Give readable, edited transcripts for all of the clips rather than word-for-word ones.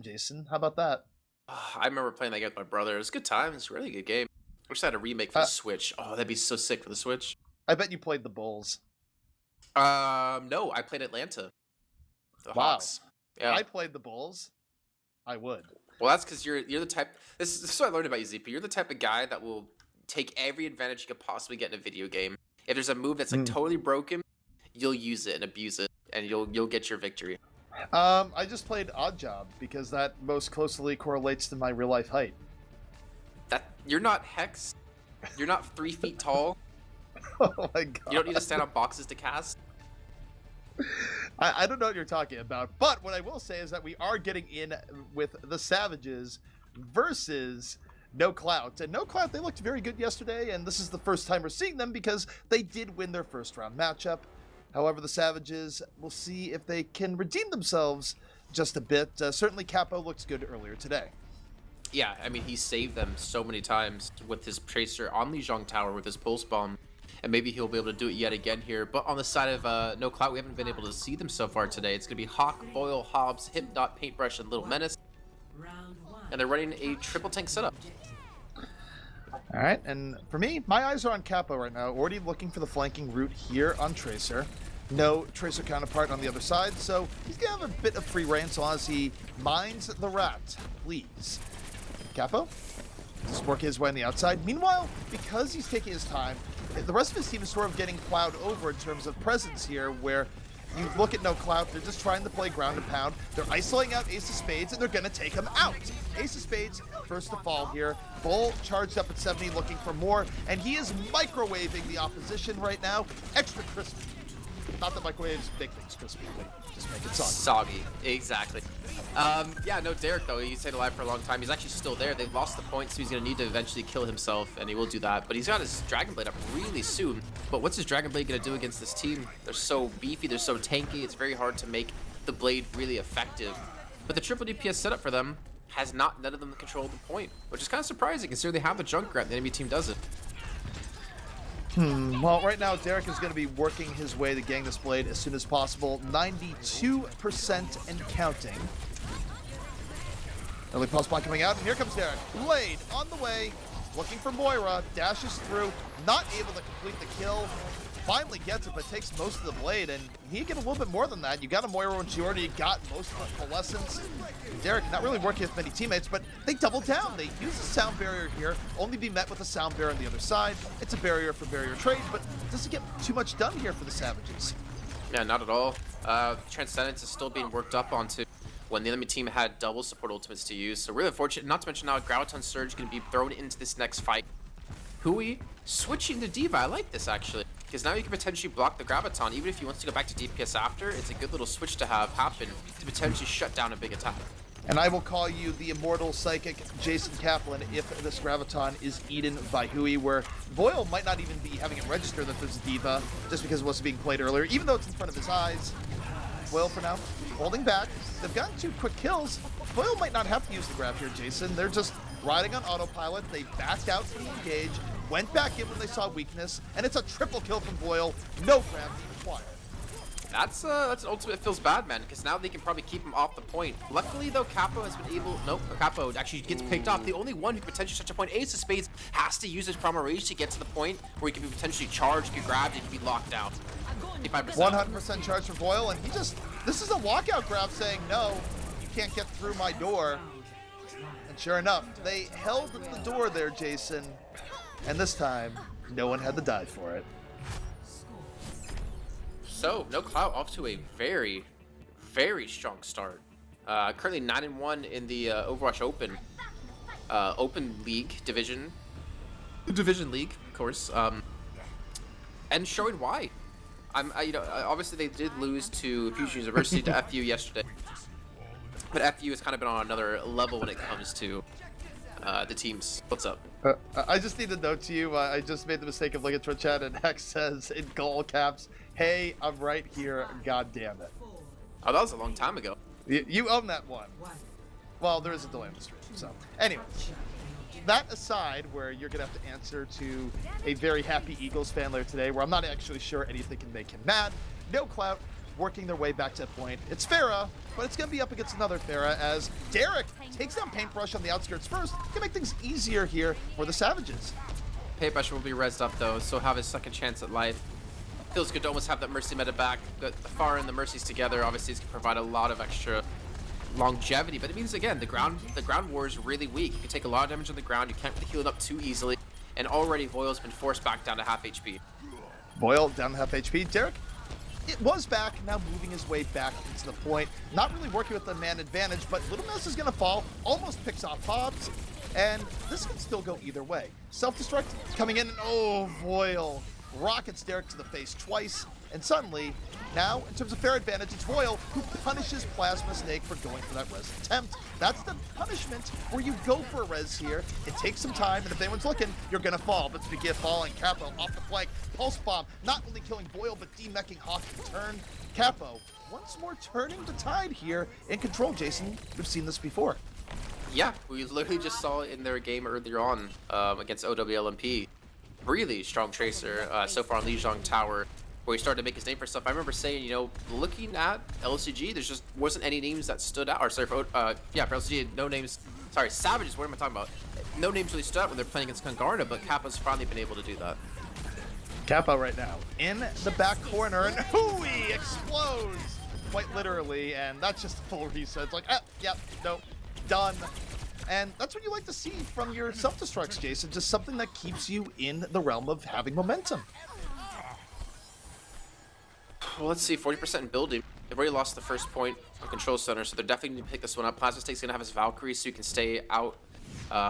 Jason. How about that? I remember playing that game with my brother. It was a good time. It's a really good game. I wish I had a remake for Uh, the Switch. Oh, that'd be so sick for the Switch. I bet you played the Bulls. No, I played Atlanta. The Wow. Hawks. If Yeah. I played the Bulls, I would. Well, that's because you're the type. This is what I learned about you, ZP. You're the type of guy that will take every advantage you could possibly get in a video game. If there's a move that's like Mm. totally broken, you'll use it and abuse it, and you'll get your victory. I just played Odd Job because that most closely correlates to my real life height. That you're not Hex. You're not 3 feet tall. Oh my god. You don't need to stand on boxes to cast. I don't know what you're talking about, but what I will say is that we are getting in with the Savages versus No Clout. And No Clout, they looked very good yesterday, and this is the first time we're seeing them because they did win their first round matchup. However, the Savages, we'll see if they can redeem themselves just a bit. Certainly Capo looked good earlier today. Yeah, I mean, he saved them so many times with his Tracer on the Zhong Tower with his Pulse Bomb, and maybe he'll be able to do it yet again here. But on the side of No Clout, we haven't been able to see them so far today. It's going to be Hawk, Boyle, Hobbs, Hypnot, Paintbrush, and Little Menace, and they're running a triple tank setup. All right, and for me, my eyes are on Capo right now, already looking for the flanking route here on Tracer. No Tracer counterpart on the other side, so he's going to have a bit of free reign so long as he mines the rat, please. Capo, just work his way on the outside. Meanwhile, because he's taking his time, the rest of his team is sort of getting plowed over in terms of presence here, where you look at No Clout, they're just trying to play ground and pound. They're isolating out Ace of Spades, and they're going to take him out. Ace of Spades, first to fall here. Bull charged up at 70, looking for more, and he is microwaving the opposition right now. Extra crispy. Not that microwaves make things crispy, but just make it soggy. Soggy, exactly. Yeah, no, Derek, though, he stayed alive for a long time. He's actually still there. They've lost the point, so he's going to need to eventually kill himself, and he will do that. But he's got his Dragon Blade up really soon. But what's his Dragon Blade going to do against this team? They're so beefy, they're so tanky, it's very hard to make the Blade really effective. But the triple DPS setup for them has none of them control the point, which is kind of surprising considering they have the Junkrat, the enemy team does it. Well, right now, Derek is going to be working his way to getting this Blade as soon as possible. 92% and counting. Early pulse bomb coming out, and here comes Derek. Blade on the way, looking for Moira, dashes through, not able to complete the kill. Finally gets it, but takes most of the Blade, and he get a little bit more than that. You got a Moira when she already got most of the Coalescence. Derek not really working with many teammates, but they double down. They use the sound barrier here, only be met with a sound barrier on the other side. It's a barrier for barrier trade, but doesn't get too much done here for the Savages. Yeah, not at all. Transcendence is still being worked up onto when the enemy team had double support ultimates to use. So really unfortunate, not to mention now Graviton Surge going to be thrown into this next fight. Hui switching to Diva. I like this actually, because now you can potentially block the Graviton. Even if he wants to go back to DPS after, it's a good little switch to have happen to potentially shut down a big attack. And I will call you the immortal psychic Jason Kaplan if this Graviton is eaten by Hui, where Boyle might not even be having it register that there's a Diva, just because it wasn't being played earlier, even though it's in front of his eyes. Boyle for now, holding back. They've gotten 2 quick kills. Boyle might not have to use the grab here, Jason. They're just riding on autopilot. They backed out to the engage, went back in when they saw weakness, and it's a triple kill from Boyle. No grab required. That's an ultimate feels bad, man, because now they can probably keep him off the point. Luckily, though, Capo has been able... Nope, Capo actually gets picked off. The only one who could potentially touch a point, Ace of Spades, has to use his Primal Rage to get to the point where he can be potentially charged, get grabbed, and can be locked down. 100% charge for Boyle, and he just... This is a walkout grab saying, no, you can't get through my door. And sure enough, they held the door there, Jason. And this time, no one had to die for it. So, No Clout off to a very, very strong start. Currently 9-1 in the Overwatch Open League Division League, of course, and showing why. Obviously they did lose to Fusion University to FU yesterday, but FU has kind of been on another level when it comes to the teams. What's up? I just need to note to you, I just made the mistake of looking at Twitch chat, and Hex says in all caps, "Hey, I'm right here, god damn it." Oh, that was a long time ago. You own that one. Well, there is a delay in the stream, so. Anyway, that aside, where you're going to have to answer to a very happy Eagles fan later today, where I'm not actually sure anything can make him mad, No Clout working their way back to that point. It's Farah, but it's going to be up against another Farah as Derek takes down Paintbrush on the outskirts first. Can make things easier here for the Savages. Paintbrush will be rezzed up though, so have his second chance at life. Feels good to almost have that Mercy meta back. The Pharah and the Mercies together obviously can provide a lot of extra longevity, but it means again the ground war is really weak. You can take a lot of damage on the ground, you can't really heal it up too easily, and already Voil's been forced back down to half HP. Voil down to half HP. Derek, it was back, now moving his way back into the point. Not really working with the man advantage, but Little Mess is going to fall, almost picks off Hobbs, and this can still go either way. Self-destruct coming in, and oh, Voil rockets Derek to the face twice, and suddenly, now, in terms of fair advantage, it's Voil who punishes Plasma Snake for going for that res attempt. That's the punishment where you go for a res here. It takes some time, and if anyone's looking, you're going to fall. But speaking of falling, Capo off the flank, Pulse Bomb, not only killing Voil, but demeching Hawk in turn. Capo, once more turning the tide here in control, Jason. We've seen this before. Yeah, we literally just saw it in their game earlier on against OWLMP. Really strong Tracer so far on Lijiang Tower, where he started to make his name for stuff. I remember saying, you know, looking at LCG, there's just wasn't any names that stood out. Or sorry, for LCG, no names. Sorry, Savages, what am I talking about? No names really stood out when they're playing against Kangarna, but Kappa's finally been able to do that. Capo right now in the back corner, and hooey explodes quite literally, and that's just a full reset. It's like, yep, nope, done. And that's what you like to see from your self-destructs, Jason, just something that keeps you in the realm of having momentum. Well, let's see, 40% in building. They've already lost the first point on Control Center, so they're definitely going to pick this one up. Plasma Snake's going to have his Valkyrie, so you can stay out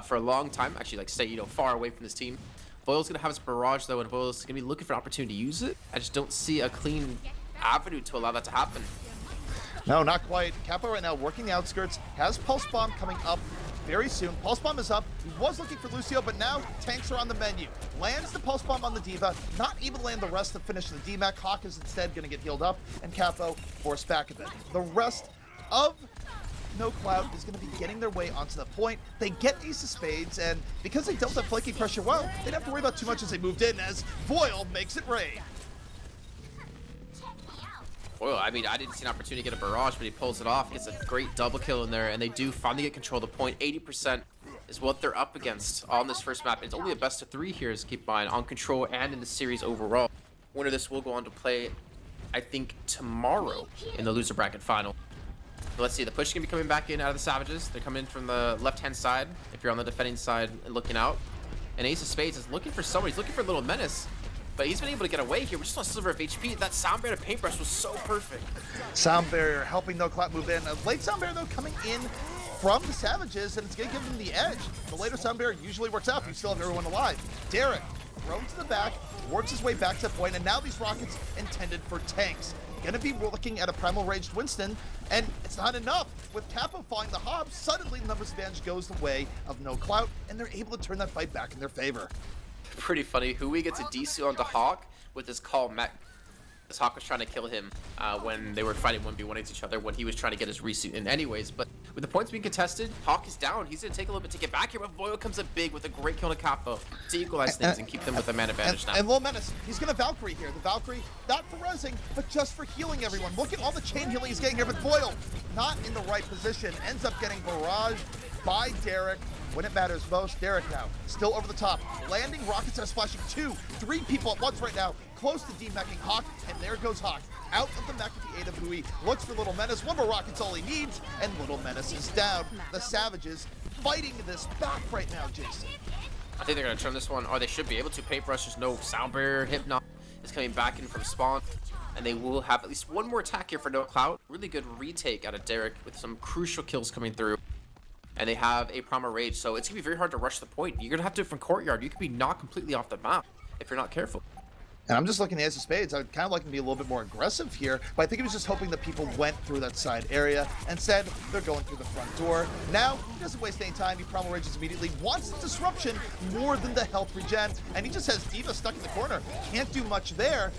for a long time. Actually, like, stay, you know, far away from this team. Voil's going to have his Barrage, though, and Voil's going to be looking for an opportunity to use it. I just don't see a clean avenue to allow that to happen. No, not quite. Capo right now working the outskirts, has Pulse Bomb coming up very soon. Pulse Bomb is up. He was looking for Lucio, but now tanks are on the menu. Lands the Pulse Bomb on the Diva, not able to land the rest to finish the DMAC. Hawk is instead going to get healed up, and Capo forced back a bit. The rest of No Clout is going to be getting their way onto the point. They get Ace of Spades, and because they dealt that flanking pressure well, they didn't have to worry about too much as they moved in, as Voil makes it rain. Well, I mean, I didn't see an opportunity to get a Barrage, but he pulls it off, gets a great double kill in there, and they do finally get control of the point. 80% is what they're up against on this first map. It's only a best of 3 here, so keep in mind, on Control and in the series overall. Winner of this will go on to play, I think, tomorrow in the loser bracket final. But let's see, the push is going to be coming back in out of the Savages. They're coming in from the left-hand side, if you're on the defending side and looking out. And Ace of Spades is looking for someone. He's looking for Little Menace. But he's been able to get away here. We're just on Sliver of HP. That Sound Barrier to Paintbrush was so perfect. Sound Barrier helping No Clout move in. A late Sound Barrier, though, coming in from the Savages, and it's going to give them the edge. The later Sound Barrier usually works out if you still have everyone alive. Derek, thrown to the back, works his way back to the point, and now these rockets intended for tanks. Going to be looking at a Primal Raged Winston, and it's not enough. With Capo falling the Hobbs, suddenly the numbers advantage goes the way of No Clout, and they're able to turn that fight back in their favor. Pretty funny. Hui gets a DC onto Hawk with his call mech. This Hawk was trying to kill him when they were fighting 1v1 against each other, when he was trying to get his resuit in anyways. But with the points being contested, Hawk is down. He's going to take a little bit to get back here, but Voil comes up big with a great kill to Capo to equalize things and keep them with a man advantage now. And Little Menace, he's going to Valkyrie here. The Valkyrie, not for rezzing, but just for healing everyone. Look at all the chain healing he's getting here, but Voil, not in the right position, ends up getting barraged by Derek. When it matters most, Derek now, still over the top, landing rockets that are splashing 3 people at once right now, close to demeching Hawk, and there goes Hawk, out of the mech with the aid of Hui, looks for Little Menace, 1 more rocket's all he needs, and Little Menace is down. The Savages fighting this back right now, Jason. I think they're going to turn this one, or they should be able to. Paintbrush, there's no Sound Barrier, Hypno is coming back in from spawn, and they will have at least 1 more attack here for No Clout. Really good retake out of Derek with some crucial kills coming through. And they have a Primal Rage, so it's going to be very hard to rush the point. You're going to have to do it from Courtyard. You could be knocked completely off the map if you're not careful. And I'm just looking at Ace of Spades. I would kind of like to be a little bit more aggressive here, but I think he was just hoping that people went through that side area. Instead, they're going through the front door. Now, he doesn't waste any time. He Primal Rages immediately, wants the disruption more than the health regen, and he just has Diva stuck in the corner. Can't do much there.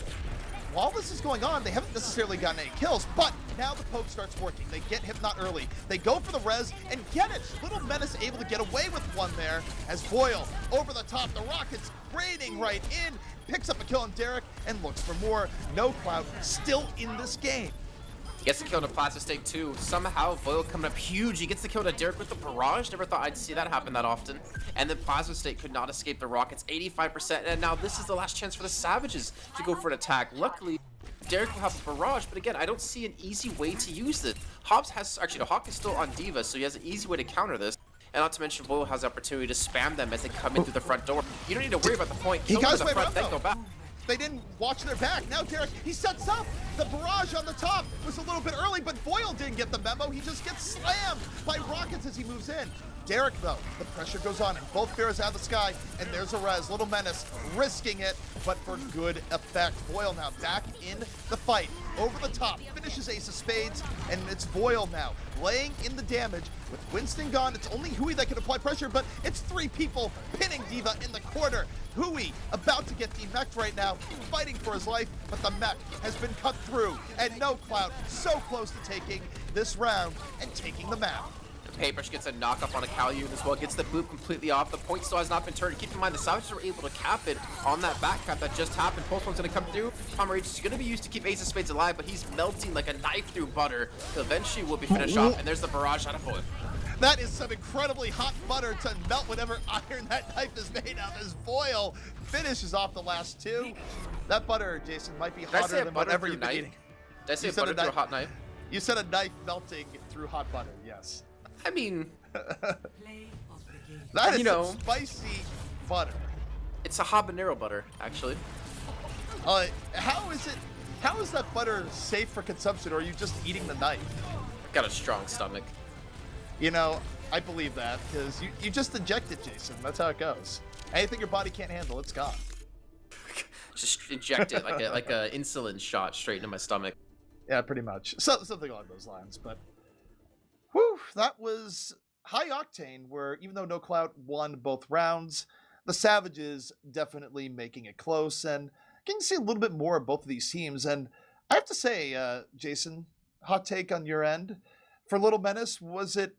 while this is going on, they haven't necessarily gotten any kills, but now the poke starts working. They get Hypnot early. They go for the res and get it. Little Menace able to get away with one there as Boyle over the top. The Rockets raining right in, picks up a kill on Derek and looks for more. No Clout still in this game. Gets the kill to Plasma Stake too. Somehow Boyle coming up huge. He gets the kill to Derek with the barrage. Never thought I'd see that happen that often. And then Plasma Stake could not escape the Rockets. 85%. And now this is the last chance for the Savages to go for an attack. Luckily, Derek will have a barrage, but again, I don't see an easy way to use this. Hobbs has, actually, the Hawk is still on D.Va, so he has an easy way to counter this. And not to mention, Boyle has the opportunity to spam them as they come in through the front door. You don't need to worry about the point. Kill them in the front, then go back. They didn't watch their back. Now Derek, he sets up. The barrage on the top was a little bit early, but Boyle didn't get the memo. He just gets slammed by Rockets as he moves in. Derek, though, the pressure goes on, and both Pharaohs out of the sky, and there's a res. Little Menace risking it, but for good effect. Boyle now back in the fight. Over the top, finishes Ace of Spades, and it's Boyle now laying in the damage. With Winston gone, it's only Hui that can apply pressure, but it's 3 people pinning D.Va in the corner. Hui about to get demeched right now, fighting for his life, but the mech has been cut through, and no Clout so close to taking this round and taking the map. Paintbrush gets a knock up on a Cal unit as well, gets the boot completely off. The point still has not been turned. Keep in mind, the Savages were able to cap it on that back cap that just happened. Pulse One's going to come through. Palmer H is going to be used to keep Ace of Spades alive, but he's melting like a knife through butter. So eventually will be finished off, and there's the barrage out of Boyle. That is some incredibly hot butter to melt whatever iron that knife is made of as Boyle finishes off the last 2. That butter, Jason, might be hotter than whatever you've been eating. Did I say butter through a hot knife? You said a knife melting through hot butter, yes. I mean, that is some spicy butter. It's a habanero butter, actually. How is that butter safe for consumption, or are you just eating the knife? Got a strong stomach. You know, I believe that, because you just inject it, Jason. That's how it goes. Anything your body can't handle, it's gone. Just inject it like a insulin shot straight into my stomach. Yeah, pretty much. Something along those lines, but... Whew, that was high octane, where even though No Clout won both rounds, the Savages definitely making it close, and getting to see a little bit more of both of these teams. And I have to say, Jason, hot take on your end. For Little Menace, was it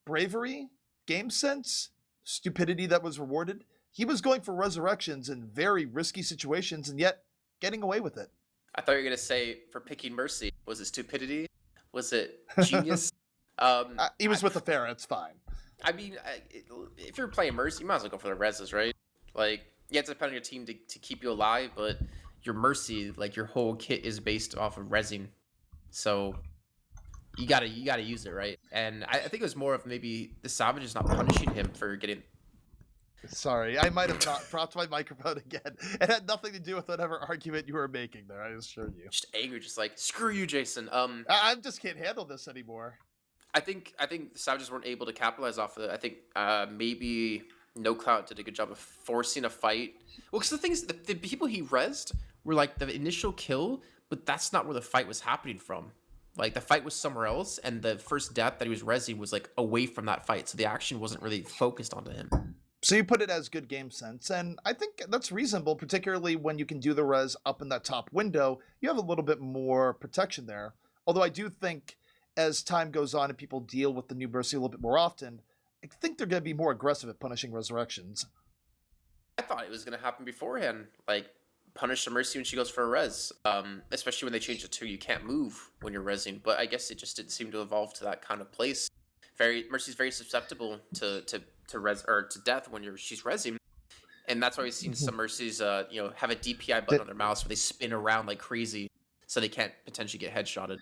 bravery, game sense, stupidity that was rewarded? He was going for resurrections in very risky situations, and yet getting away with it. I thought you were going to say, for picking Mercy, was it stupidity? Was it genius? He was with the Pharah, it's fine. I mean, if you're playing Mercy, you might as well go for the reses, right? Like, you have to depend on your team to keep you alive, but your Mercy, like, your whole kit is based off of resing. So, you gotta use it, right? And I think it was more of maybe the Savages not punishing him for getting... Sorry, I might have not dropped my microphone again. It had nothing to do with whatever argument you were making there, I assure you. Just angry, just like, screw you, Jason. I just can't handle this anymore. I think the Savages weren't able to capitalize off of it. I think maybe No Clout did a good job of forcing a fight. Well, because the thing is, the people he rezzed were like the initial kill, but that's not where the fight was happening from. Like, the fight was somewhere else, and the first death that he was rezzing was like away from that fight, so the action wasn't really focused onto him. So you put it as good game sense, and I think that's reasonable, particularly when you can do the res up in that top window. You have a little bit more protection there. Although I do think as time goes on and people deal with the new Mercy a little bit more often, I think they're going to be more aggressive at punishing resurrections. I thought it was going to happen beforehand, like punish the Mercy when she goes for a res, especially when they changed it to you can't move when you're resing, but I guess it just didn't seem to evolve to that kind of place. Mercy's very susceptible to res or to death when she's resing, and that's why we've seen some Mercies have a DPI button on their mouse where they spin around like crazy so they can't potentially get headshotted.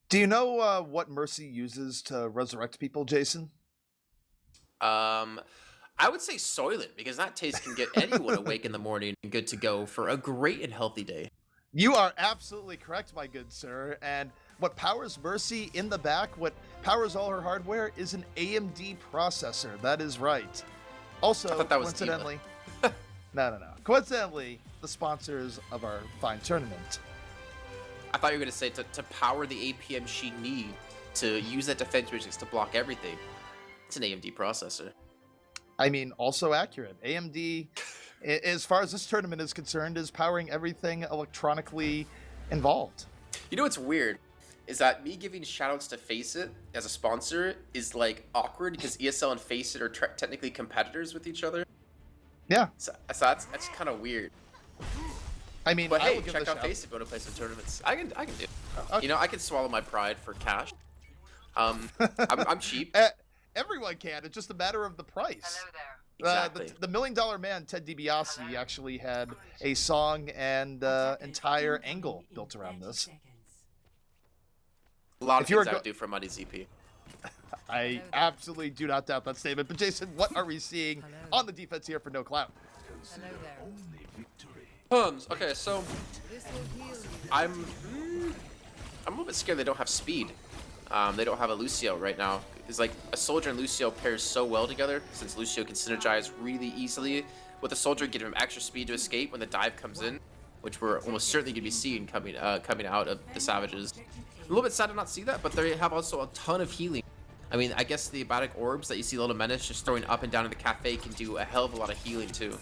Do you know what Mercy uses to resurrect people, Jason? I would say Soylent, because that taste can get anyone awake in the morning and good to go for a great and healthy day. You are absolutely correct, my good sir. And what powers Mercy in the back, what powers all her hardware, is an AMD processor. That is right. Also, I thought that was coincidentally, no. Coincidentally, the sponsors of our fine tournament. I thought you were going to say to power the APM she needs to use that defense matrix to block everything. It's an AMD processor. I mean, also accurate. AMD, as far as this tournament is concerned, is powering everything electronically involved. You know what's weird? Is that me giving shoutouts to Face It as a sponsor is like awkward because ESL and Face It are technically competitors with each other. Yeah. So that's kind of weird. I mean, But I hey, will give check this out shout. Face It, go to play some tournaments. I can do it. Okay. You know, I can swallow my pride for cash. I'm cheap. Everyone can. It's just a matter of the price. Hello there. Exactly. The $1 Million Man, Ted DiBiase, actually had a song and entire angle built around this. A lot of If you were things I go- would do for money, ZP. I absolutely do not doubt that statement. But Jason, what are we seeing on the defense here for No Clout? Hello there. Okay, so This will heal you. I'm a little bit scared they don't have speed. They don't have a Lucio right now. It's like a Soldier and Lucio pairs so well together since Lucio can synergize really easily with the Soldier, give him extra speed to escape when the dive comes in, which we're almost certainly going to be seeing coming out of the Savages. A little bit sad to not see that, but they have also a ton of healing. I mean, I guess the Abiotic Orbs that you see Little Menace just throwing up and down in the cafe can do a hell of a lot of healing too.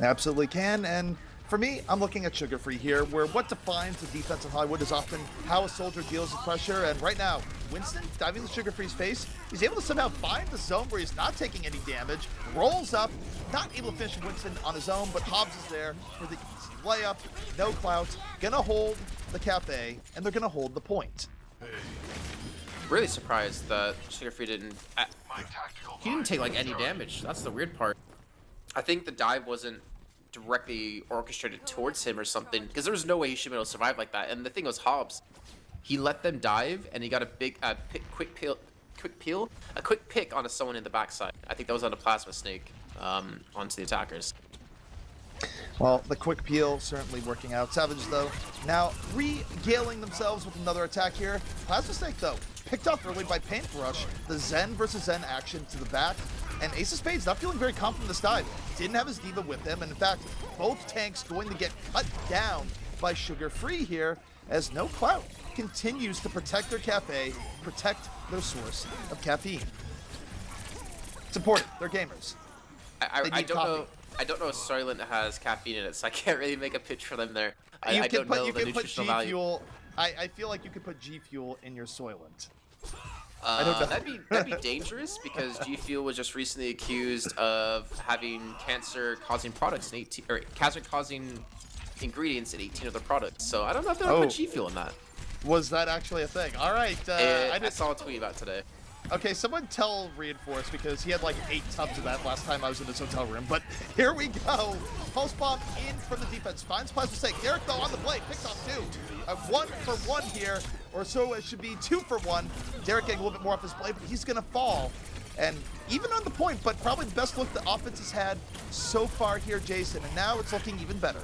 Absolutely can. And for me, I'm looking at Sugar Free here, where what defines the defense in Hollywood is often how a soldier deals with pressure. And right now, Winston diving into Sugar Free's face, he's able to somehow find the zone where he's not taking any damage, rolls up, not able to finish Winston on his own, but Hobbs is there for the easy layup. No Clout, gonna hold the cafe, and they're gonna hold the point. Really surprised that Sugar Free didn't. He didn't take like any damage. That's the weird part. I think the dive wasn't directly orchestrated towards him or something, because there was no way he should be able to survive like that. And the thing was Hobbs, he let them dive and he got a big quick pick onto someone in the backside. I think that was on a Plasma Snake onto the attackers. Well, the quick peel certainly working out. Savages, though, now regaling themselves with another attack here. Plasma Snake, though, picked up early by Paintbrush. The Zen versus Zen action to the back. And Ace of Spades not feeling very confident this dive. Didn't have his Diva with him. And in fact, both tanks going to get cut down by Sugar Free here, as No Clout continues to protect their cafe, protect their source of caffeine. Support it. They're gamers. I don't know if Soylent has caffeine in it, so I can't really make a pitch for them there. I don't know the nutritional value. Fuel. I feel like you could put G Fuel in your Soylent. I don't know. That'd be dangerous because G Fuel was just recently accused of having cancer-causing products in 18 or cancer-causing ingredients in 18 of their products. So I don't know if they would put G Fuel in that. Was that actually a thing? All right. I saw a tweet about today. Okay, someone tell Reinforce, because he had like 8 tubs of that last time I was in his hotel room. But here we go. Pulse Bomb in from the defense. Finds Plasma Snake. Derek, though, on the blade. Picks off 2. 1 for 1 here. Or so it should be 2 for 1. Derek getting a little bit more off his blade, but he's going to fall. And even on the point, but probably the best look the offense has had so far here, Jason. And now it's looking even better.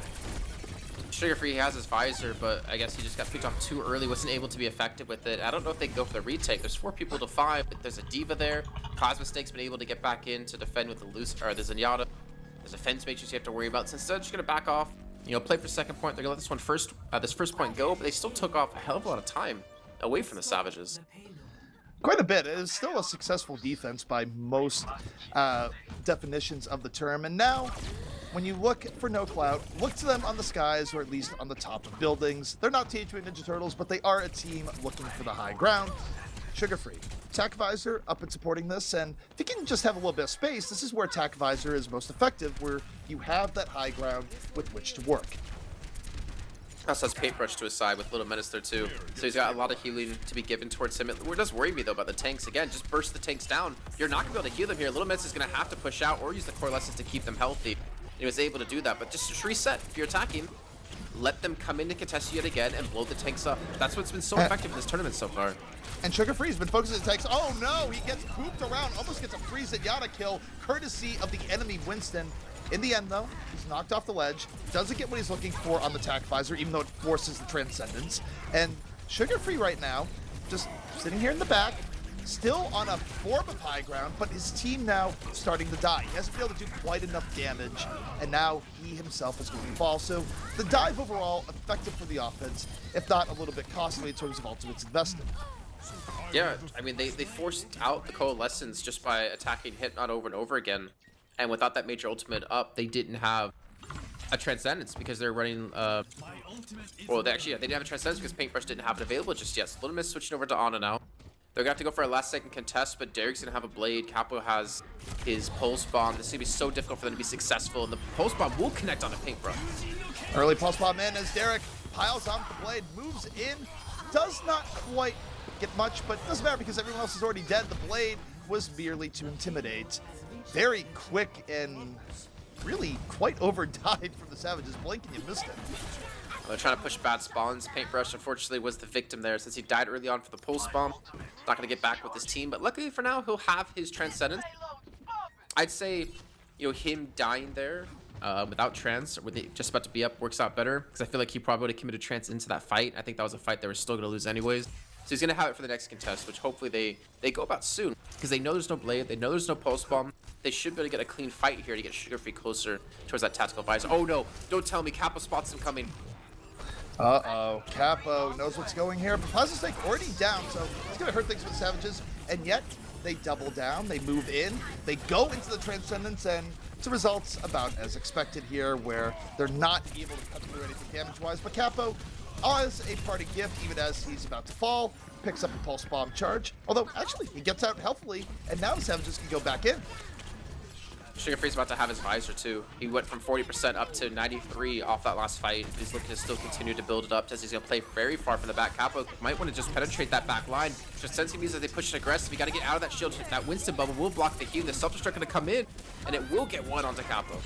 Sugar Free has his visor, but I guess he just got picked off too early, wasn't able to be effective with it. I don't know if they can go for the retake. There's 4 people to 5, but there's a Diva there. Plasma Snake's been able to get back in to defend with the the Zenyatta. There's a fence matrix you have to worry about. So instead, they're just gonna back off. You know, play for second point. They're gonna let this first point go, but they still took off a hell of a lot of time away from the Savages. Quite a bit. It is still a successful defense by most definitions of the term. And now, when you look for No Clout, look to them on the skies or at least on the top of buildings. They're not Teenage Mutant Ninja Turtles, but they are a team looking for the high ground. Sugar Free. Attack Visor up and supporting this, and if you can just have a little bit of space, this is where Attack Visor is most effective, where you have that high ground with which to work. Also has Paintbrush to his side with Little Menace there too. So he's got a lot of healing to be given towards him. It does worry me though about the tanks. Again, just burst the tanks down. You're not going to be able to heal them here. Little Menace is going to have to push out or use the core lessons to keep them healthy. He was able to do that, but just reset. If you're attacking, let them come in to contest you yet again and blow the tanks up. That's what's been so effective in this tournament so far. And Sugar Free's been focusing on the tanks. Oh no, he gets pooped around, almost gets a free Zenyatta kill, courtesy of the enemy Winston. In the end though, he's knocked off the ledge, doesn't get what he's looking for on the Attack Visor, even though it forces the Transcendence. And Sugar Free right now, just sitting here in the back, still on a form of high ground, but his team now starting to die. He hasn't been able to do quite enough damage, and now he himself is going to fall. So the dive overall effective for the offense, if not a little bit costly in terms of ultimates invested. Yeah, I mean, they forced out the Coalescence just by attacking Hypnot over and over again. And without that major ultimate up, they didn't have a Transcendence because they're running, well, they didn't have a Transcendence because Paintbrush didn't have it available just yet. So Little Miss switching over to Ana now. They're gonna have to go for a last second contest, but Derek's gonna have a blade. Capo has his pulse bomb. This is gonna be so difficult for them to be successful, and the pulse bomb will connect on a Paintbrush. Early pulse bomb in as Derek piles on the blade, moves in, does not quite get much, but it doesn't matter because everyone else is already dead. The blade was merely to intimidate. Very quick and really quite overdied from the Savages. Blink and you missed it. They're trying to push bad spawns. Paintbrush, unfortunately, was the victim there since he died early on for the pulse bomb. Not going to get back with his team, but luckily for now, he'll have his Transcendence. I'd say, you know, him dying there without Trans, or with it just about to be up, works out better because I feel like he probably would have committed Trans into that fight. I think that was a fight they were still going to lose anyways. So he's going to have it for the next contest, which hopefully they go about soon because they know there's no blade, they know there's no pulse bomb. They should be able to get a clean fight here to get Sugar-Free closer towards that tactical visor. Oh no, don't tell me Capo spots him coming. Uh-oh, Capo knows what's going here. Plasma Snake already down, so it's going to hurt things for the Savages. And yet, they double down, they move in, they go into the Transcendence, and the results about as expected here, where they're not able to cut through anything damage-wise. But Capo, as a party gift, even as he's about to fall, picks up a Pulse Bomb charge. Although, actually, he gets out healthily, and now the Savages can go back in. Sugar-Free's about to have his visor too. He went from 40% up to 93 off that last fight. He's looking to still continue to build it up as he's going to play very far from the back. Capo might want to just penetrate that back line. Just sensing these as they push it aggressive. You got to get out of that shield. That Winston bubble will block the heal. The self-destruct going to come in, and it will get one onto Capo.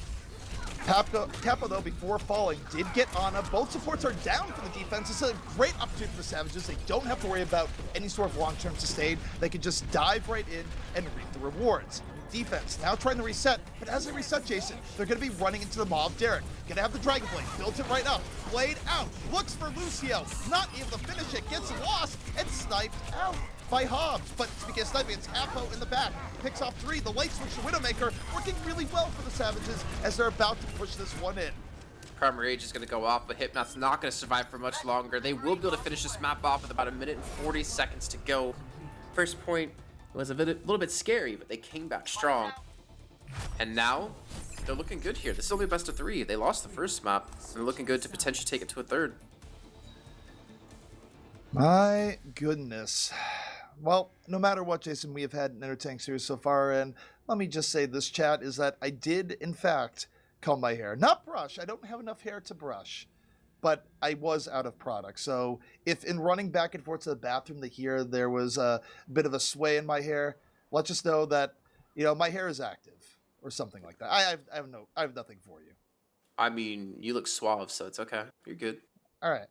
Capo, though, before falling, did get Ana. Both supports are down for the defense. It's a great opportunity for the Savages. They don't have to worry about any sort of long-term sustain. They can just dive right in and reap the rewards. Defense now trying to reset, but as they reset, Jason, they're going to be running into the maw of Derek. Going to have the Dragon Blade, built it right up, blade out, looks for Lucio, not able to finish it, gets lost, and sniped out by Hobbs. But speaking of sniping, it's Capo in the back, picks off 3, the late switch to Widowmaker, working really well for the Savages as they're about to push this one in. Prime Rage is going to go off, but Hypnoth's not going to survive for much longer. They will be able to finish this map off with about 1 minute and 40 seconds to go. First point was a little bit scary, but they came back strong. And now, they're looking good here. This is only a best of 3. They lost the first map, and they're looking good to potentially take it to a third. My goodness. Well, no matter what, Jason, we have had an entertaining series so far, and let me just say this, chat, is that I did, in fact, comb my hair. Not brush. I don't have enough hair to brush. But I was out of product. So if in running back and forth to the bathroom to here, there was a bit of a sway in my hair, let's just know that, you know, my hair is active or something like that. I have nothing for you. I mean, you look suave, so it's okay. You're good. All right.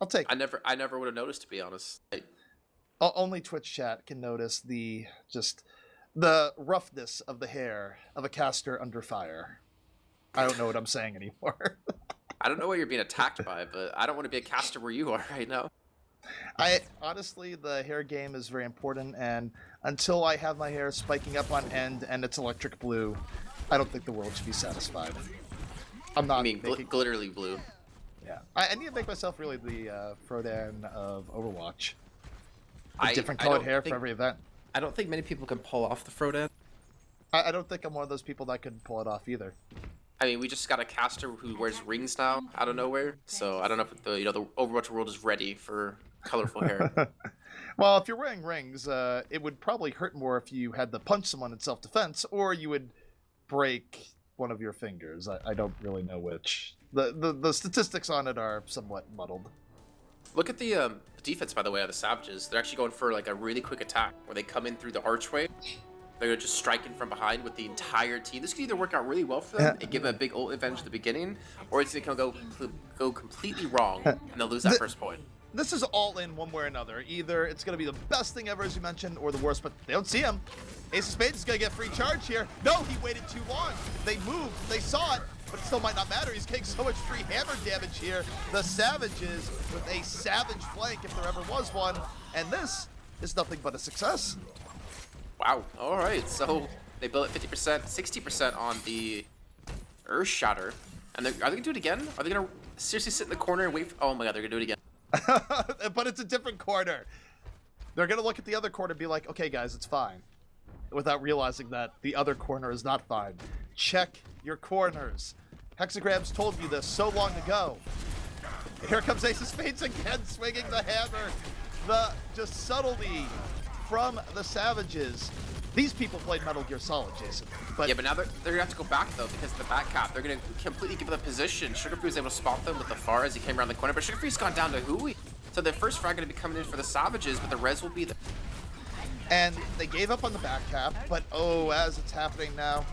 I'll take it. I never would have noticed, to be honest. Only Twitch chat can notice the roughness of the hair of a caster under fire. I don't know what I'm saying anymore. I don't know what you're being attacked by, but I don't want to be a caster where you are right now. Honestly, the hair game is very important, and until I have my hair spiking up on end and it's electric blue, I don't think the world should be satisfied. I'm not. I mean, glitterly blue. Yeah, I need to make myself really the Frodan of Overwatch. A different colored hair for every event. I don't think many people can pull off the Frodan. I don't think I'm one of those people that could pull it off either. I mean, we just got a caster who wears rings now out of nowhere, so I don't know if the Overwatch world is ready for colorful hair. Well, if you're wearing rings, it would probably hurt more if you had to punch someone in self-defense, or you would break one of your fingers. I don't really know which. The statistics on it are somewhat muddled. Look at the defense, by the way, of the Savages. They're actually going for like a really quick attack where they come in through the archway. They're just striking from behind with the entire team. This could either work out really well for them and give them a big ult advantage at the beginning, or it's going to go completely wrong and they'll lose that first point. This is all in one way or another. Either it's going to be the best thing ever, as you mentioned, or the worst, but they don't see him. Ace of Spades is going to get free charge here. No, he waited too long. They moved. They saw it, but it still might not matter. He's getting so much free hammer damage here. The Savages with a savage flank, if there ever was one, and this is nothing but a success. Wow. All right. So they built it 50%, 60% on the Earth Shatter. And are they going to do it again? Are they going to seriously sit in the corner and wait? Oh my god, they're going to do it again. But it's a different corner. They're going to look at the other corner and be like, okay, guys, it's fine. Without realizing that the other corner is not fine. Check your corners. Hexagrams told you this so long ago. Here comes Ace of Spades again, swinging the hammer. The just subtlety from the Savages. These people played Metal Gear Solid, Jason. But yeah, but now they're gonna have to go back though because of the back cap. They're gonna completely give them the position. Sugarfree was able to spot them with the far as he came around the corner, but Sugarfree's gone down to Hui. So the first frag gonna be coming in for the Savages, but the res will be there. And they gave up on the back cap, but oh, as it's happening now.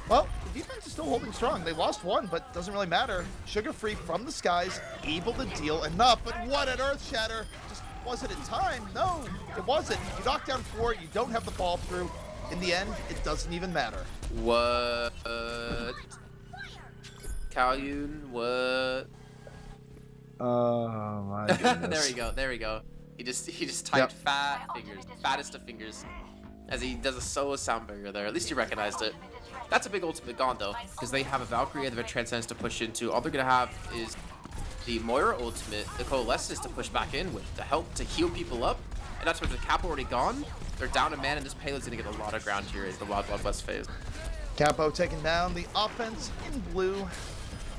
Well, the defense is still holding strong. They lost one, but doesn't really matter. Sugarfree from the skies, able to deal enough, but what an earth shatter. Just wasn't in time. No, it wasn't. You knock down 4, you don't have the fall through. In the end, it doesn't even matter. What? Kalyun, what? Oh my goodness. there we go. He just typed fat fingers, fattest of fingers, as he does a solo sound barrier there. At least he recognized it. That's a big ultimate gone though, because they have a Valkyrie and they have a Transcendence to push into. All they're gonna have is the Moira ultimate, the Coalescence to push back in with, to help to heal people up. And that's where the Cap already gone. They're down a man, and this payload's gonna get a lot of ground here as the Wild Wild West phase. Capo taking down the offense in blue,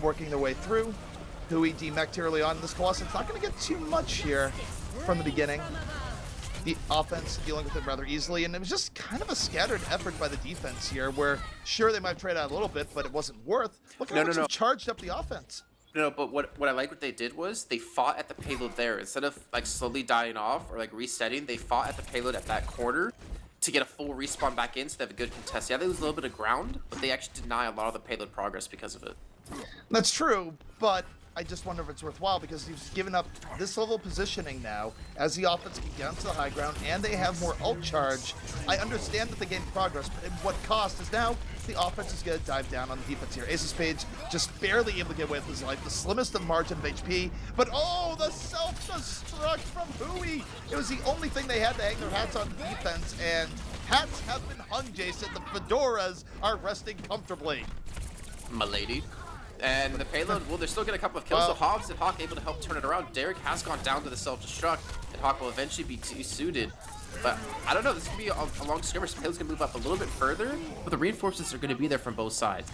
working their way through. Hui demeched early on. This Colossus not going to get too much here from the beginning. The offense dealing with it rather easily, and it was just kind of a scattered effort by the defense here, where sure they might trade out a little bit, but it wasn't worth. Look at how much charged up the offense. No, but what I like what they did was they fought at the payload there. Instead of like slowly dying off or like resetting, they fought at the payload at that corner to get a full respawn back in so they have a good contest. Yeah, they lose a little bit of ground, but they actually deny a lot of the payload progress because of it. That's true, but I just wonder if it's worthwhile because he's given up this level of positioning now as the offense can get onto the high ground and they have more ult charge. I understand that they gained progress, but at what cost is now the offense is going to dive down on the defense here. Ace of Spades just barely able to get away with his life, the slimmest of margin of HP, but oh, the self-destruct from Hui! It was the only thing they had to hang their hats on defense, and hats have been hung, Jason. The fedoras are resting comfortably. Milady. And the payload, well, they're still getting a couple of kills, so Hobbs and Hawk able to help turn it around. Derek has gone down to the self-destruct, and Hawk will eventually be suited. But I don't know, this could be a long skirmish. The payload's going to move up a little bit further, but the reinforcements are going to be there from both sides.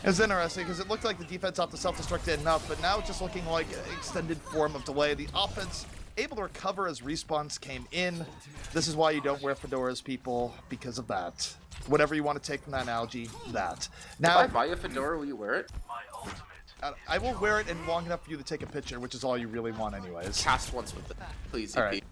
It's interesting because it looked like the defense off the self-destruct did enough, but now it's just looking like an extended form of delay. The offense able to recover as respawns came in. This is why you don't wear fedoras, people, because of that. Whatever you want to take from that analogy, that. Now, if I buy you a fedora, will you wear it? I will wear it in long enough for you to take a picture, which is all you really want anyways. Cast once with it, please. All right.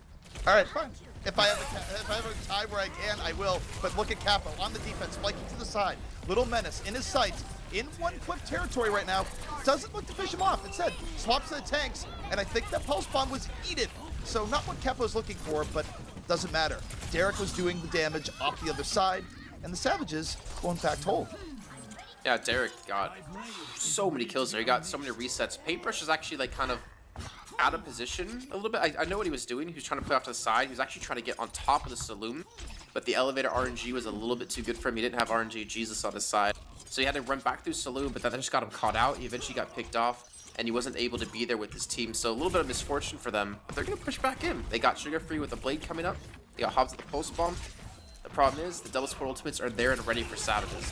All right, fine. If I have a time where I can, I will. But look at Capo on the defense, flanking to the side. Little Menace in his sights, in one clip territory right now. Doesn't look to fish him off. Instead, swaps to the tanks, and I think that pulse bomb was eaten. So not what Capo's looking for, but doesn't matter. Derek was doing the damage off the other side, and the Savages will in fact hold. Yeah, Derek got so many kills there. He got so many resets. Paintbrush is actually like kind of out of position a little bit. I know what he was doing. He was trying to play off to the side. He was actually trying to get on top of the saloon, but the elevator RNG was a little bit too good for him. He didn't have RNG Jesus on his side, so he had to run back through saloon, but that just got him caught out. He eventually got picked off, and he wasn't able to be there with his team, so a little bit of misfortune for them, but they're going to push back in. They got Sugarfree with the blade coming up. They got Hobbs with the pulse bomb. The problem is the double support ultimates are there and ready for Savages.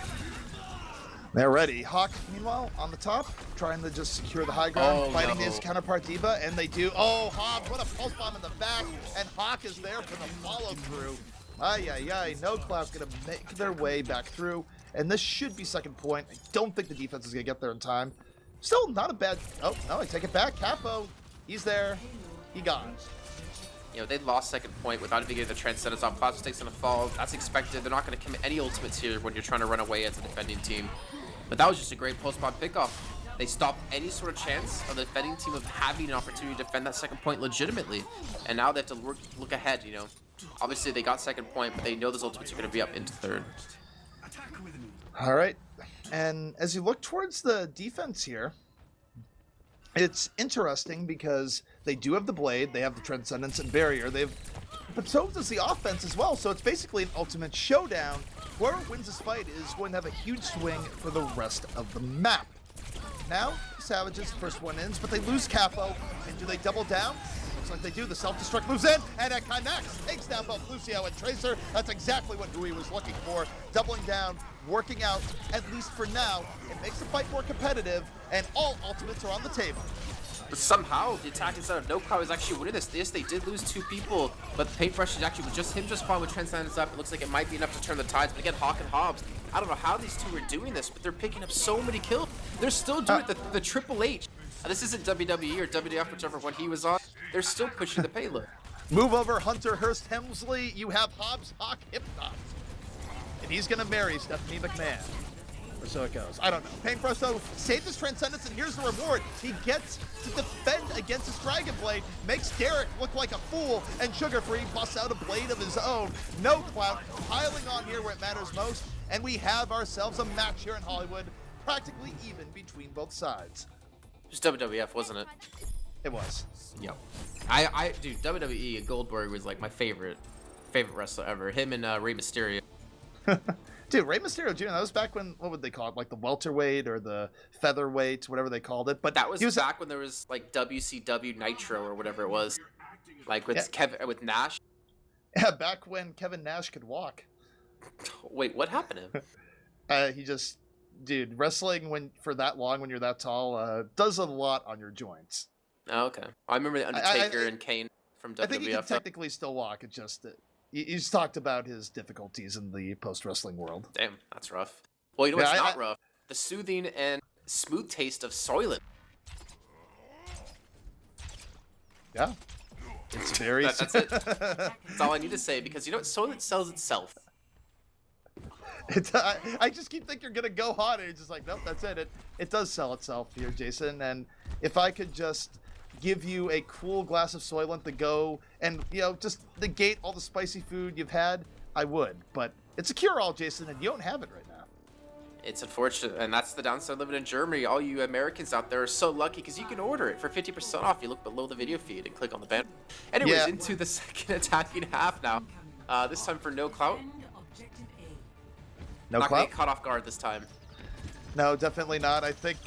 They're ready. Hawk, meanwhile, on the top, trying to just secure the high ground, fighting his counterpart D.Va, and they do. Oh, Hobbs, what a pulse bomb in the back, and Hawk is there for the follow-through. Ay. No Clout's going to make their way back through, and this should be second point. I don't think the defense is going to get there in time. Still not a bad... Oh, no, I take it back. Capo, he's there. He gone. You know, they lost second point without even getting the Transcendence on. Plasma Stick's going to fall. That's expected. They're not going to commit any ultimates here when you're trying to run away as a defending team. But that was just a great post-bomb pickoff. They stopped any sort of chance of the defending team of having an opportunity to defend that second point legitimately. And now they have to look ahead, you know. Obviously, they got second point, but they know those ultimates are going to be up into third. All right. And as you look towards the defense here, it's interesting because they do have the blade, they have the Transcendence and Barrier, but so does the offense as well, so it's basically an ultimate showdown. Whoever wins this fight is going to have a huge swing for the rest of the map. Now, Savages, first one ends, but they lose Capo, and do they double down? looks like they do. The self-destruct moves in, and it connects. Takes down both Lucio and Tracer. That's exactly what Hui was looking for. Doubling down, working out, at least for now. It makes the fight more competitive, and all ultimates are on the table. But somehow, the attack inside of No Clout is actually winning this. Yes, they did lose 2 people, but the Paintbrush is actually with just him just fine with Transcendence up. It looks like it might be enough to turn the tides. But again, Hawk and Hobbs, I don't know how these two are doing this, but they're picking up so many kills. They're still doing the Triple H. This isn't WWE or WWF, whichever one he was on. They're still pushing the payload. Move over, Hunter Hurst Hemsley. You have Hobbs, Hawk, Hypnot. And he's going to marry Stephanie McMahon. Or so it goes. I don't know. Paintbrush, though, saved his Transcendence, and here's the reward. He gets to defend against his Dragon Blade, makes Derek look like a fool, and Sugar Free busts out a blade of his own. No Clout, piling on here where it matters most, and we have ourselves a match here in Hollywood, practically even between both sides. It was WWF, wasn't it? It was. Yep. Dude, WWE, Goldberg was like my favorite wrestler ever. Him and Rey Mysterio. Dude, Rey Mysterio Jr., that was back when, what would they call it? Like the welterweight or the featherweight, whatever they called it. But that was back when there was like WCW Nitro or whatever it was. Like with with Nash. Yeah, back when Kevin Nash could walk. Wait, what happened to him? He just, dude, wrestling for that long when you're that tall does a lot on your joints. Oh, okay. I remember the Undertaker and Kane from WWF. I think he can technically still walk. It just he's talked about his difficulties in the post-wrestling world. Damn, that's rough. Well, you know what's not rough? The soothing and smooth taste of Soylent. Yeah. It's very... That's it. That's all I need to say, because you know what? Soylent sells itself. I just keep thinking you're going to go hot, and it's just like, nope, that's it. It does sell itself here, Jason, and if I could just give you a cool glass of Soylent to go and, you know, just negate all the spicy food you've had, I would. But it's a cure-all, Jason, and you don't have it right now. It's unfortunate, and that's the downside living in Germany. All you Americans out there are so lucky because you can order it for 50% off. You look below the video feed and click on the banner. Anyways, into the second attacking half now. This time for No Clout. No Not Clout? gonna get caught off guard this time. No, definitely not. I think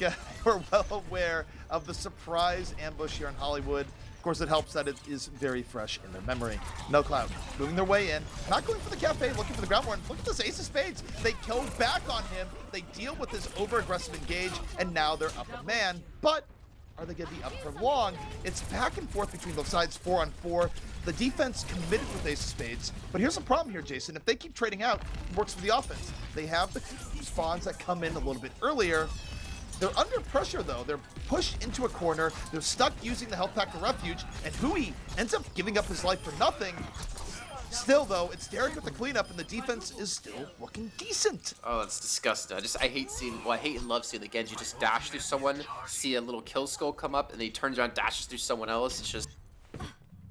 we're well aware of the surprise ambush here in Hollywood. Of course, it helps that it is very fresh in their memory. No Clout moving their way in, not going for the cafe, looking for the ground war. Look at this Ace of Spades. They go back on him. They deal with this over-aggressive engage, and now they're up a man. But are they going to be up for long? It's back and forth between both sides, 4-on-4. The defense committed with Ace of Spades. But here's the problem here, Jason. If they keep trading out, it works for the offense. They have the spawns that come in a little bit earlier. They're under pressure, though. They're pushed into a corner. They're stuck using the health pack for refuge. And Hui ends up giving up his life for nothing. Still, though, it's Derek with the cleanup, and the defense is still looking decent. Oh, that's disgusting. I hate and love seeing the Genji just dash through someone, see a little kill skull come up, and then he turns around, dashes through someone else. It's just,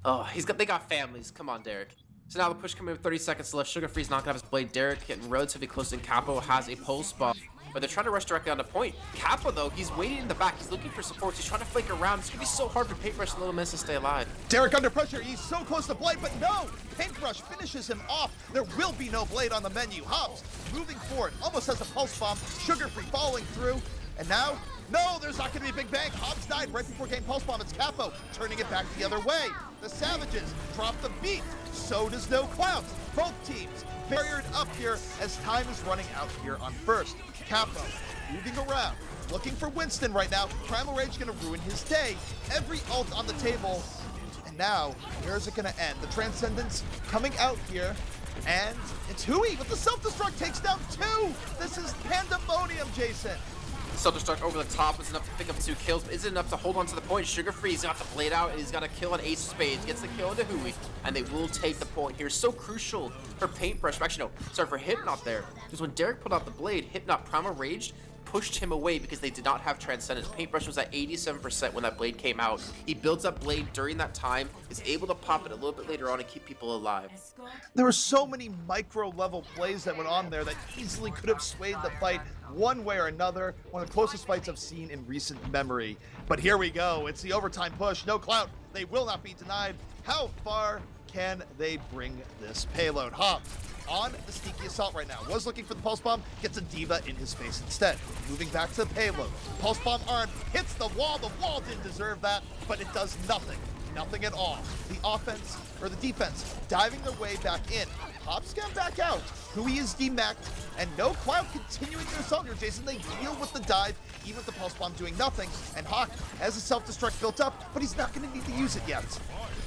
oh, they got families. Come on, Derek. So now the push coming with 30 seconds left. Sugar Free's knocking out his blade. Derek getting relatively close, and Capo has a pulse bomb. But they're trying to rush directly on the point. Kappa, though, he's waiting in the back. He's looking for supports. He's trying to flank around. It's going to be so hard for Paintbrush and Little Miss to stay alive. Derek under pressure. He's so close to Blade, but no! Paintbrush finishes him off. There will be no Blade on the menu. Hobbs moving forward. Almost has a pulse bomb. Sugar Free following through. And now, no, there's not going to be a big bang. Hobbs died right before getting pulse bomb. It's Capo turning it back the other way. The Savages drop the beat. So does No Clout. Both teams barriered up here as time is running out here on first. Capo moving around, looking for Winston right now. Primal Rage gonna ruin his day. Every ult on the table. And now, where is it gonna end? The Transcendence coming out here. And it's Hui with the self-destruct, takes down 2. This is pandemonium, Jason. Self-destruct over the top is enough to pick up 2 kills, but is it enough to hold on to the point? Sugar Free's got the blade out, and he's got a kill on Ace of Spades. Gets the kill into Hui, and they will take the point here. So crucial for Paintbrush. Actually, no, sorry, for Hypnot there. Because when Derek pulled out the blade, Hypnot Primal Raged, pushed him away because they did not have Transcendence. Paintbrush was at 87% when that blade came out. He builds up blade during that time, is able to pop it a little bit later on and keep people alive. There were so many micro-level plays that went on there that easily could have swayed the fight one way or another. One of the closest fights I've seen in recent memory. But here we go. It's the overtime push. No Clout. They will not be denied. How far can they bring this payload? Hobbs on the sneaky assault right now. Was looking for the pulse bomb, gets a diva in his face instead. Moving back to the payload. Pulse bomb armed, hits the wall. The wall didn't deserve that, but it does nothing nothing at all. The offense, or the defense, diving their way back in. Hopscam back out. Hui is demacked, and no Clout continuing their assault here, Jason. They deal with the dive, even with the pulse bomb doing nothing. And Hawk has a self-destruct built up, but he's not going to need to use it yet.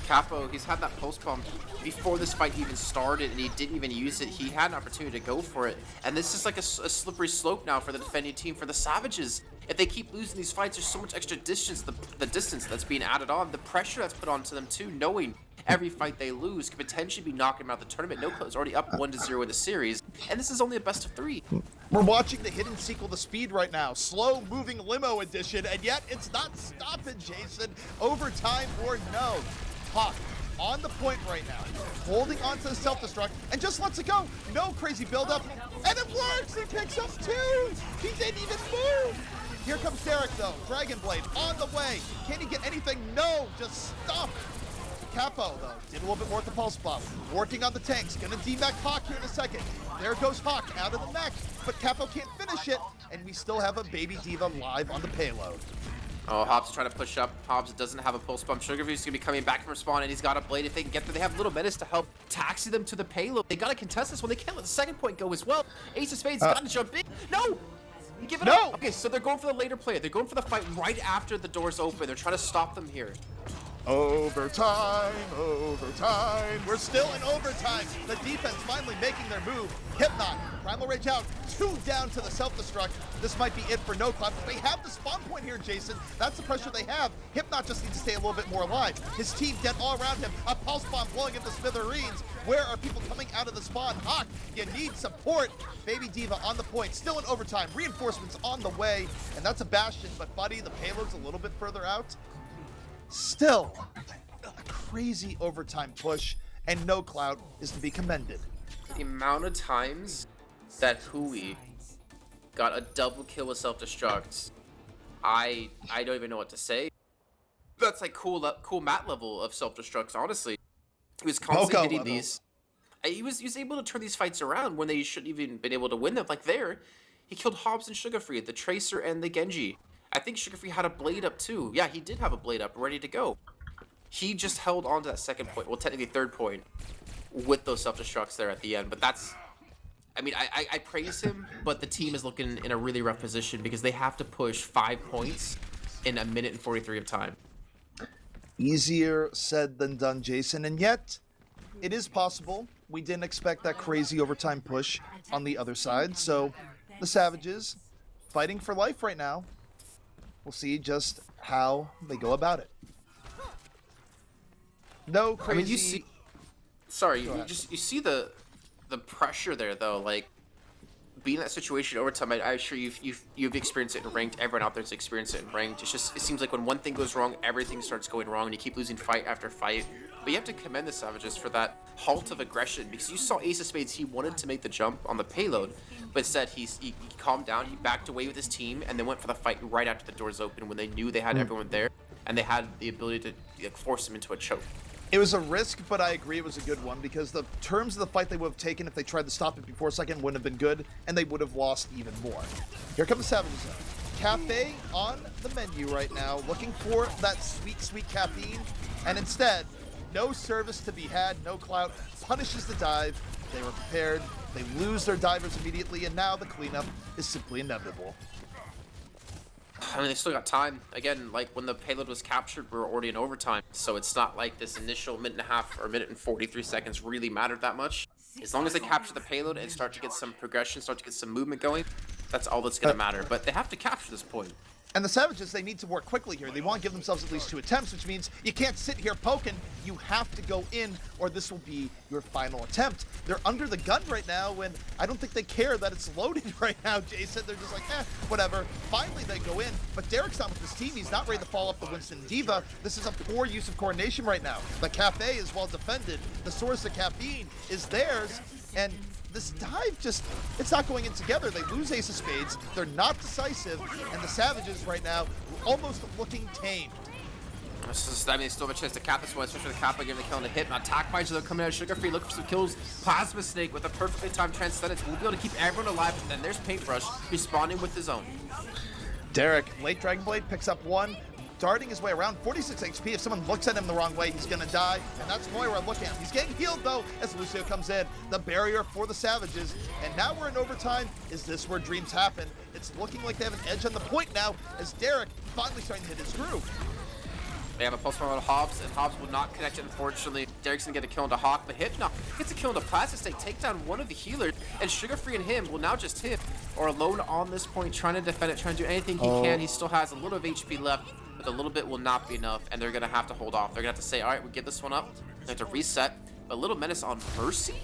Capo, he's had that pulse bomb before this fight even started, and he didn't even use it. He had an opportunity to go for it, and this is like a slippery slope now for the defending team, for the Savages. If they keep losing these fights, there's so much extra distance, the distance that's being added on, the pressure that's put onto them too, knowing every fight they lose could potentially be knocking them out of the tournament. No Clout's already up 1-0 in the series, and this is only a best of 3. We're watching the hidden sequel to Speed right now, slow moving limo edition, and yet it's not stopping, Jason. Overtime or no. Hawk on the point right now, holding onto the self-destruct, and just lets it go. No crazy build-up, and it works! He picks up 2! He didn't even move! Here comes Derek, though. Dragon Blade on the way. Can he get anything? No, just stop. Capo, though, did a little bit more with the pulse bomb. Working on the tanks. Gonna devac Hawk here in a second. There goes Hawk out of the mech, but Capo can't finish it, and we still have a Baby Diva live on the payload. Oh, Hobbs trying to push up. Hobbs doesn't have a pulse bomb. Sugarfield's gonna be coming back from spawn, and he's got a blade. If they can get there, they have Little Menace to help taxi them to the payload. They gotta contest this one. They can't let the second point go as well. Ace of Spades gotta jump in. No! Give it up. Okay, so they're going for the later play. They're going for the fight right after the doors open. They're trying to stop them here. Overtime, overtime. We're still in overtime. The defense finally making their move. Hypnot, Primal Rage out. 2 down to the self-destruct. This might be it for No Clout. They have the spawn point here, Jason. That's the pressure they have. Hypnot just needs to stay a little bit more alive. His team dead all around him. A pulse bomb blowing into smithereens. Where are people coming out of the spawn? Hawk, you need support. Baby Diva on the point. Still in overtime. Reinforcements on the way. And that's a Bastion, but buddy, the payload's a little bit further out. Still, a crazy overtime push, and No Clout is to be commended. The amount of times that Hui got a double kill with self-destruct, I don't even know what to say. That's like cool mat level of self-destructs, honestly. He was constantly hitting these. He was able to turn these fights around when they shouldn't even been able to win them. Like there, he killed Hobbs and Sugarfree, the Tracer and the Genji. I think Sugarfree had a blade up too. Yeah, he did have a blade up, ready to go. He just held on to that second point, well, technically third point, with those self-destructs there at the end. But that's, I mean, I praise him, but the team is looking in a really rough position because they have to push 5 points in 1 minute and 43 of time. Easier said than done, Jason, and yet it is possible. We didn't expect that crazy overtime push on the other side, so the Savages fighting for life right now. We'll see just how they go about it. No crazy. I mean, you see. Sorry, you see the pressure there though. Like being in that situation overtime. I'm sure you've experienced it in ranked. Everyone out there's experienced it in ranked. It seems like when one thing goes wrong, everything starts going wrong, and you keep losing fight after fight. But you have to commend the Savages for that halt of aggression, because you saw Ace of Spades. He wanted to make the jump on the payload, but instead he calmed down. He backed away with his team, and then went for the fight right after the doors opened when they knew they had everyone there, and they had the ability to force him into a choke. It was a risk, but I agree it was a good one, because the terms of the fight they would have taken if they tried to stop it before second wouldn't have been good, and they would have lost even more. Here comes the Savages. Cafe on the menu right now, looking for that sweet, sweet caffeine, and instead, no service to be had. No Clout punishes the dive. They were prepared. They lose their divers immediately, and now the cleanup is simply inevitable. I mean, they still got time. Again, like when the payload was captured, we were already in overtime. So it's not like this initial minute and a half or minute and 43 seconds really mattered that much. As long as they capture the payload and start to get some progression, start to get some movement going, that's all that's going to matter. But they have to capture this point. And the Savages, they need to work quickly here. They want to give themselves at least 2 attempts, which means you can't sit here poking. You have to go in, or this will be your final attempt. They're under the gun right now, and I don't think they care that it's loaded right now, Jason. They're just like, whatever. Finally, they go in, but Derek's not with his team. He's not ready to fall off the Winston Diva. This is a poor use of coordination right now. The Cafe is well defended. The source of caffeine is theirs, and this dive just, it's not going in together. They lose Ace of Spades. They're not decisive, and the Savages right now almost looking tamed. I mean, they still have a chance to cap this one, especially the Kappa getting the kill and a hit. Now, attack fights are coming out of Sugarfree, looking for some kills. Plasma Snake with a perfectly timed Transcendence will be able to keep everyone alive. And then there's Paintbrush responding with his own. Derek, late Dragon Blade picks up 1. darting his way around. 46 HP. If someone looks at him the wrong way, he's gonna die. And that's Moira looking at him. He's getting healed though as Lucio comes in. The barrier for the Savages. And now we're in overtime. Is this where dreams happen? It's looking like they have an edge on the point now as Derek finally starting to hit his groove. They have a pulse bomb on Hobbs, and Hobbs will not connect it, unfortunately. Derek's gonna get a kill into Hawk, but Hypno gets a kill into Plastic Snake, take down one of the healers, and Sugar Free and him will now just hit, or alone on this point, trying to defend it, trying to do anything he can. He still has a little of HP left, but a little bit will not be enough, and they're gonna have to hold off. They're gonna have to say, all right, we give this one up. They have to reset. A little menace on Mercy.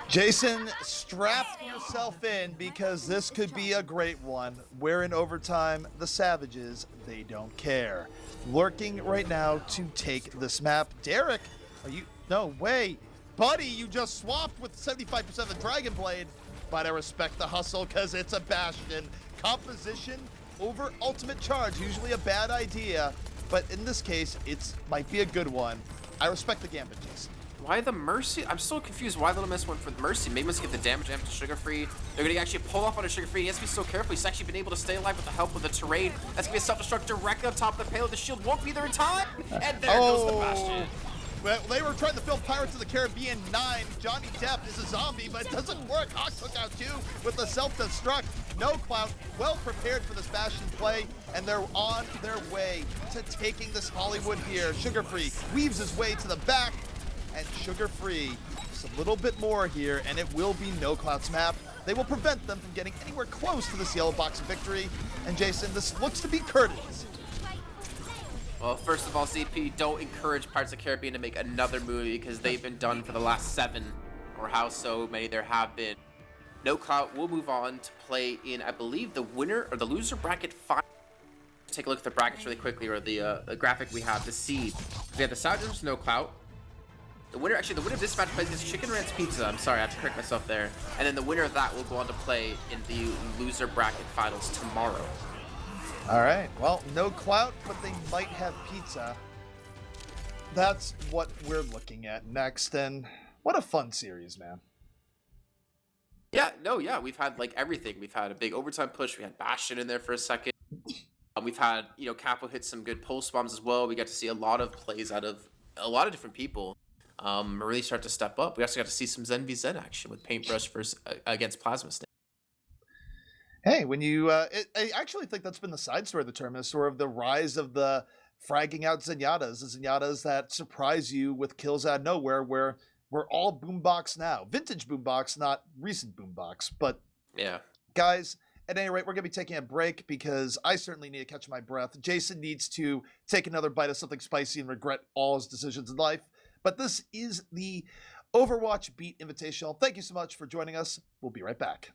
Jason, strap yourself in because this could be a great one. We're in overtime. The Savages, they don't care. Lurking right now to take this map. Derek, are you? No way. Buddy, you just swapped with 75% of the Dragon Blade. But I respect the hustle because it's a Bastion. Composition over ultimate charge, usually a bad idea. But in this case, it might be a good one. I respect the gambit, Jason. Why the Mercy? I'm still confused why Little Miss went for the Mercy. Maybe must get the damage amp to Sugar Free. They're gonna actually pull off on a Sugar Free. He has to be so careful. He's actually been able to stay alive with the help of the terrain. That's gonna be a self-destruct directly on top of the payload. The shield won't be there in time. And there goes the Bastion. Well, they were trying to film Pirates of the Caribbean 9. Johnny Depp is a zombie, but it doesn't work. Hawk took out 2 with the self-destruct. No Clout, well prepared for this Bastion play, and they're on their way to taking this Hollywood here. Sugar Free weaves his way to the back, and Sugar Free just a little bit more here, and it will be No Clout's map. They will prevent them from getting anywhere close to this yellow box of victory. And Jason, this looks to be curtains. Well, first of all, ZP, don't encourage Pirates of the Caribbean to make another movie because they've been done for the last 7, or how so many there have been. No Clout will move on to play in, I believe, the winner or the loser bracket 5. Take a look at the brackets really quickly, or the graphic we have, the seed. We have the Savages, No Clout. The winner of this match plays against Chicken Ranch Pizza. I'm sorry, I have to correct myself there. And then the winner of that will go on to play in the loser bracket finals tomorrow. All right, well, no Clout, but they might have pizza. That's what we're looking at next, and what a fun series, man. Yeah, we've had like everything. We've had a big overtime push. We had Bastion in there for a second. We've had, Capo hit some good pulse bombs as well. We got to see a lot of plays out of a lot of different people. Really start to step up. We also got to see some Zen v Zen action with Paintbrush versus against Plasma Snake. Hey, when you, I actually think that's been the side story of the tournament, sort of the rise of the fragging out Zenyatas, the Zenyatas that surprise you with kills out of nowhere, where we're all boombox now. Vintage boombox, not recent boombox. But yeah, guys, at any rate, we're going to be taking a break because I certainly need to catch my breath. Jason needs to take another bite of something spicy and regret all his decisions in life. But this is the Overwatch Beat Invitational. Thank you so much for joining us. We'll be right back.